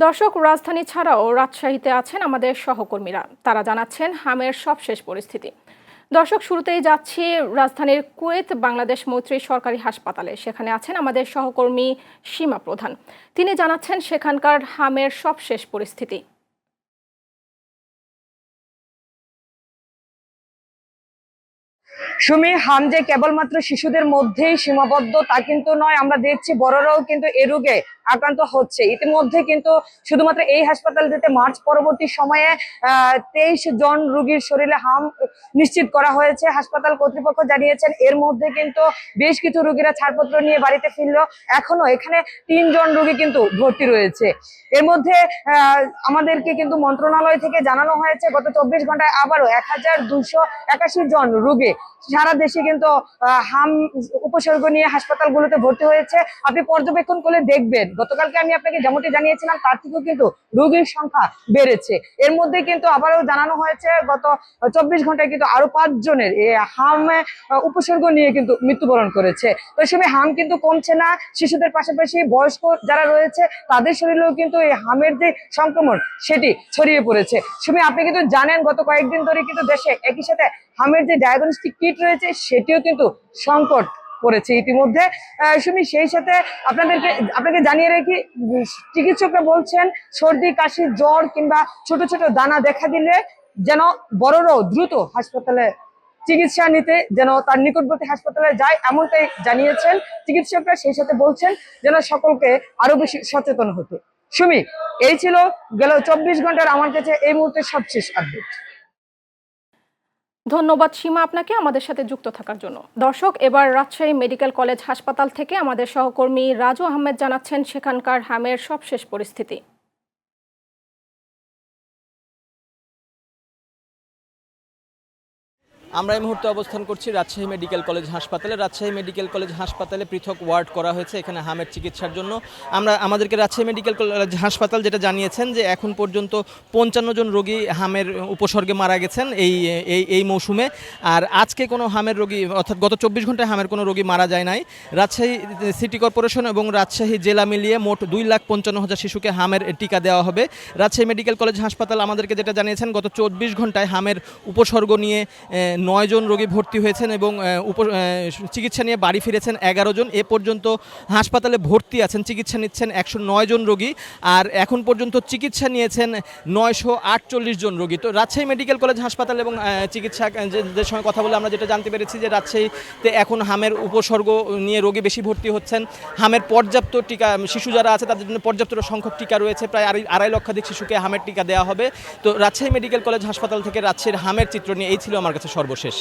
দর্শক, রাজধানী ছাড়াও রাজশাহীতে আছেন আমাদের সহকর্মীরা। তারা জানাচ্ছেন হামের সবশেষ পরিস্থিতি। দর্শক, শুরুতেই যাচ্ছি রাজধানীর কুয়েত বাংলাদেশ মৈত্রী সরকারি হাসপাতালে। সেখানে আছেন আমাদের সহকর্মী সীমা প্রধান। তিনি জানাচ্ছেন সেখানকার হামের সবশেষ পরিস্থিতি। সুমি, হাম যে কেবলমাত্র শিশুদের মধ্যেই সীমাবদ্ধ তা কিন্তু নয়, আমরা দেখছি বড়রাও কিন্তু এ রোগে আক্রান্ত হচ্ছে। ইতিমধ্যে কিন্তু শুধুমাত্র এই হাসপাতালটিতে মার্চ পরবর্তী সময়ে 23 জন রোগীর শরীরে হাম নিশ্চিত করা হয়েছে। হাসপাতাল কর্তৃপক্ষ জানিয়েছেন এর মধ্যে কিন্তু বেশ কিছু রোগীরা ছাড়পত্র নিয়ে বাড়িতে ফিরলো। এখনো এখানে 3 জন রোগী কিন্তু ভর্তি রয়েছে। এর মধ্যে আমাদেরকে কিন্তু মন্ত্রণালয় থেকে জানানো হয়েছে গত 24 ঘন্টায় আবারও 1281 জন রোগী সারা দেশে কিন্তু হাম উপসর্গ নিয়ে হাসপাতালগুলোতে ভর্তি হয়েছে। আপনি পর্যবেক্ষণ করলে দেখবেন, গতকালকে আমি আপনাকে যেমনটি জানিয়েছিলাম তার থেকেও কিন্তু রোগীর সংখ্যা বেড়েছে। এর মধ্যে কিন্তু আবারও জানানো হয়েছে গত 24 ঘন্টায় কিন্তু আরো 5 জনের হাম উপসর্গ নিয়ে কিন্তু মৃত্যুবরণ করেছে। তো এই সময় হাম কিন্তু কমছে না, শিশুদের পাশাপাশি বয়স্ক যারা রয়েছে তাদের শরীরেও কিন্তু এই হামের যে সংক্রমণ সেটি ছড়িয়ে পড়েছে। সুমি, আপনি কিন্তু জানেন গত কয়েকদিন ধরে কিন্তু দেশে একই সাথে হামের যে ডায়াগনস্টিক কিট রয়েছে সেটিও কিন্তু সংকট পড়েছে ইতিমধ্যে। সুমি, সেই সাথে আপনাকে জানিয়ে রাখি, চিকিৎসকরা বলছেন সর্দি, কাশি, জ্বর কিংবা ছোট ছোট দানা দেখা দিলে যেন বড়রাও দ্রুত হাসপাতালে চিকিৎসা নিতে যেন তার নিকটবর্তী হাসপাতালে যায়, এমনটাই জানিয়েছেন চিকিৎসকরা। সেই সাথে বলছেন যেন সকলকে আরো বেশি সচেতন হতে। সুমি, এই ছিল গেল 24 ঘন্টার আমার কাছে এই মুহূর্তে সবশেষ আপডেট। ধন্যবাদ সীমা আপনাকে আমাদের সাথে যুক্ত থাকার জন্য। দর্শক, এবার রাজশাহী মেডিকেল কলেজ হাসপাতাল থেকে আমাদের সহকর্মী রাজু আহমেদ জানাচ্ছেন সেখানকার হামের সবশেষ পরিস্থিতি। আমরা এই মুহূর্তে অবস্থান করছি রাজশাহী মেডিকেল কলেজ হাসপাতালে। রাজশাহী মেডিকেল কলেজ হাসপাতালে পৃথক ওয়ার্ড করা হয়েছে এখানে হামের চিকিৎসার জন্য। আমাদেরকে রাজশাহী মেডিকেল কলেজ হাসপাতাল যেটা জানিয়েছেন যে এখন পর্যন্ত 55 জন রোগী হামের উপসর্গে মারা গেছেন এই মৌসুমে। আর আজকে কোনো হামের রোগী, অর্থাৎ গত 24 ঘন্টায় হামের কোনো রোগী মারা যায় নাই। রাজশাহী সিটি কর্পোরেশন এবং রাজশাহী জেলা মিলিয়ে মোট 2,55,000 শিশুকে হামের টিকা দেওয়া হবে। রাজশাহী মেডিকেল কলেজ হাসপাতাল আমাদেরকে যেটা জানিয়েছেন গত 24 ঘন্টায় হামের উপসর্গ নিয়ে 9 জন রোগী ভর্তি হয়েছেন এবং চিকিৎসা নিয়ে বাড়ি ফিরেছেন 11 জন। এ পর্যন্ত হাসপাতালে ভর্তি আছেন, চিকিৎসা নিচ্ছেন 109 জন রোগী। আর এখন পর্যন্ত চিকিৎসা নিয়েছেন 948 জন রোগী। তো রাজশাহী মেডিকেল কলেজ হাসপাতাল এবং চিকিৎসকদের সঙ্গে কথা বলে আমরা যেটা জানতে পেরেছি যে রাজশাহীতে এখন হামের উপসর্গ নিয়ে রোগী বেশি ভর্তি হচ্ছেন। হামের পর্যাপ্ত টিকা, শিশু যারা আছে তাদের জন্য পর্যাপ্ত সংখ্যক টিকা রয়েছে, প্রায় 2.5 লক্ষাধিক শিশুকে হামের টিকা দেওয়া হবে। তো রাজশাহী মেডিকেল কলেজ হাসপাতাল থেকে রাজশাহীর হামের চিত্র নিয়ে এই ছিল আমার কাছে সর্বশেষ।